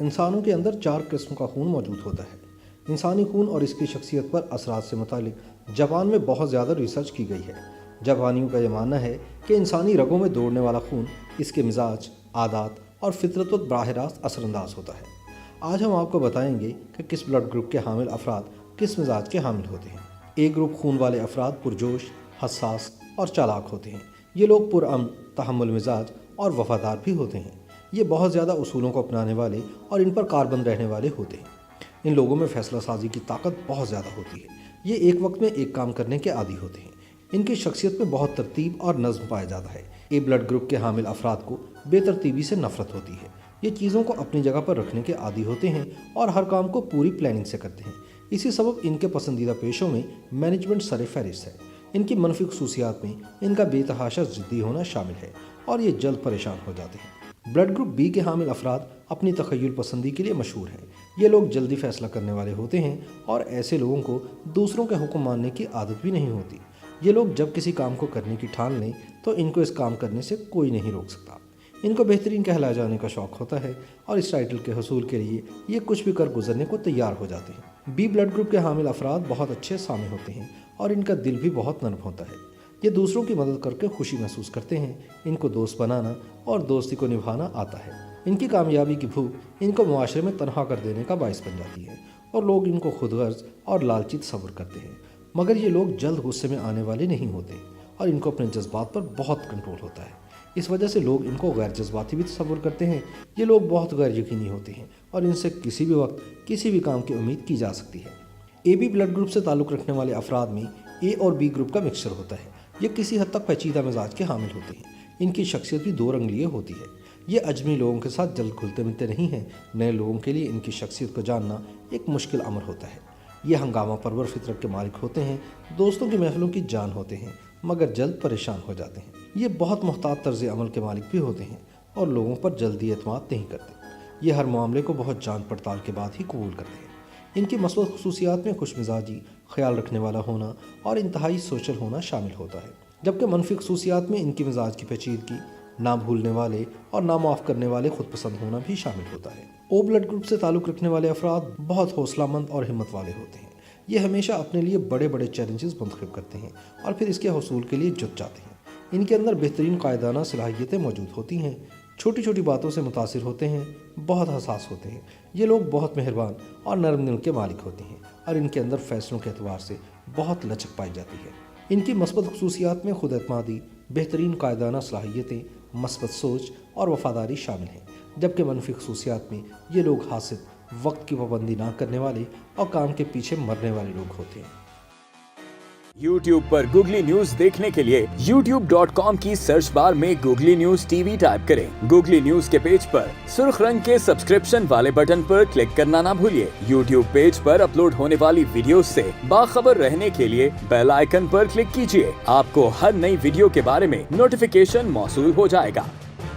انسانوں کے اندر 4 قسم کا خون موجود ہوتا ہے۔ انسانی خون اور اس کی شخصیت پر اثرات سے متعلق جاپان میں بہت زیادہ ریسرچ کی گئی ہے۔ جاپانیوں کا یہ ماننا ہے کہ انسانی رگوں میں دوڑنے والا خون اس کے مزاج، عادات اور فطرت پر براہ راست اثر انداز ہوتا ہے۔ آج ہم آپ کو بتائیں گے کہ کس بلڈ گروپ کے حامل افراد کس مزاج کے حامل ہوتے ہیں۔ اے گروپ خون والے افراد پرجوش، حساس اور چالاک ہوتے ہیں۔ یہ لوگ پرامن، تحمل مزاج اور وفادار بھی ہوتے ہیں۔ یہ بہت زیادہ اصولوں کو اپنانے والے اور ان پر کاربند رہنے والے ہوتے ہیں۔ ان لوگوں میں فیصلہ سازی کی طاقت بہت زیادہ ہوتی ہے۔ یہ ایک وقت میں ایک کام کرنے کے عادی ہوتے ہیں۔ ان کی شخصیت میں بہت ترتیب اور نظم پایا جاتا ہے۔ اے بلڈ گروپ کے حامل افراد کو بے ترتیبی سے نفرت ہوتی ہے۔ یہ چیزوں کو اپنی جگہ پر رکھنے کے عادی ہوتے ہیں اور ہر کام کو پوری پلاننگ سے کرتے ہیں۔ اسی سبب ان کے پسندیدہ پیشوں میں مینجمنٹ سر فہرست ہے۔ ان کی منفی خصوصیات میں ان کا بے تحاشا ضدی ہونا شامل ہے اور یہ جلد پریشان ہو جاتے ہیں۔ بلڈ گروپ بی کے حامل افراد اپنی تخیل پسندی کے لیے مشہور ہیں۔ یہ لوگ جلدی فیصلہ کرنے والے ہوتے ہیں اور ایسے لوگوں کو دوسروں کے حکم ماننے کی عادت بھی نہیں ہوتی۔ یہ لوگ جب کسی کام کو کرنے کی ٹھان لیں تو ان کو اس کام کرنے سے کوئی نہیں روک سکتا۔ ان کو بہترین کہلائے جانے کا شوق ہوتا ہے اور اس ٹائٹل کے حصول کے لیے یہ کچھ بھی کر گزرنے کو تیار ہو جاتے ہیں۔ بی بلڈ گروپ کے حامل افراد بہت اچھے سامع ہوتے ہیں اور ان کا دل بھی بہت نرم ہوتا ہے۔ یہ دوسروں کی مدد کر کے خوشی محسوس کرتے ہیں۔ ان کو دوست بنانا اور دوستی کو نبھانا آتا ہے۔ ان کی کامیابی کی بھوک ان کو معاشرے میں تنہا کر دینے کا باعث بن جاتی ہے اور لوگ ان کو خود غرض اور لالچی تصور کرتے ہیں۔ مگر یہ لوگ جلد غصے میں آنے والے نہیں ہوتے اور ان کو اپنے جذبات پر بہت کنٹرول ہوتا ہے۔ اس وجہ سے لوگ ان کو غیر جذباتی بھی تصور کرتے ہیں۔ یہ لوگ بہت غیر یقینی ہوتے ہیں اور ان سے کسی بھی وقت کسی بھی کام کی امید کی جا سکتی ہے۔ اے بی بلڈ گروپ سے تعلق رکھنے والے افراد میں اے اور بی گروپ کا مکسچر ہوتا ہے۔ یہ کسی حد تک پیچیدہ مزاج کے حامل ہوتے ہیں۔ ان کی شخصیت بھی 2 رنگلیے ہوتی ہے۔ یہ اجمی لوگوں کے ساتھ جلد گھلتے ملتے نہیں ہیں۔ نئے لوگوں کے لیے ان کی شخصیت کو جاننا ایک مشکل امر ہوتا ہے۔ یہ ہنگامہ پرور فطرت کے مالک ہوتے ہیں۔ دوستوں کی محفلوں کی جان ہوتے ہیں مگر جلد پریشان ہو جاتے ہیں۔ یہ بہت محتاط طرز عمل کے مالک بھی ہوتے ہیں اور لوگوں پر جلدی اعتماد نہیں کرتے۔ یہ ہر معاملے کو بہت جانچ پڑتال کے بعد ہی قبول کرتے ہیں۔ ان کی مثبت خصوصیات میں خوش مزاجی، خیال رکھنے والا ہونا اور انتہائی سوشل ہونا شامل ہوتا ہے، جبکہ منفی خصوصیات میں ان کی مزاج کی پیچیدگی، نہ بھولنے والے اور نہ معاف کرنے والے خود پسند ہونا بھی شامل ہوتا ہے۔ او بلڈ گروپ سے تعلق رکھنے والے افراد بہت حوصلہ مند اور ہمت والے ہوتے ہیں۔ یہ ہمیشہ اپنے لیے بڑے بڑے چیلنجز منتخب کرتے ہیں اور پھر اس کے حصول کے لیے جٹ جاتے ہیں۔ ان کے اندر بہترین قائدانہ صلاحیتیں موجود ہوتی ہیں۔ چھوٹی چھوٹی باتوں سے متاثر ہوتے ہیں، بہت حساس ہوتے ہیں۔ یہ لوگ بہت مہربان اور نرم دل کے مالک ہوتے ہیں اور ان کے اندر فیصلوں کے اعتبار سے بہت لچک پائی جاتی ہے۔ ان کی مثبت خصوصیات میں خود اعتمادی، بہترین قائدانہ صلاحیتیں، مثبت سوچ اور وفاداری شامل ہیں، جبکہ منفی خصوصیات میں یہ لوگ حاسد، وقت کی پابندی نہ کرنے والے اور کام کے پیچھے مرنے والے لوگ ہوتے ہیں۔ YouTube پر گوگلی نیوز دیکھنے کے لیے youtube.com کی سرچ بار میں googly news T V type کریں۔ گوگلی نیوز کے پیج پر سرخ رنگ کے سبسکرپشن والے بٹن پر کلک کرنا نہ بھولیے۔ YouTube پیج پر اپلوڈ ہونے والی ویڈیوز سے باخبر رہنے کے لیے بیل آئیکن پر کلک کیجیے۔ آپ کو ہر نئی ویڈیو کے بارے میں نوٹیفیکیشن موصول ہو جائے گا۔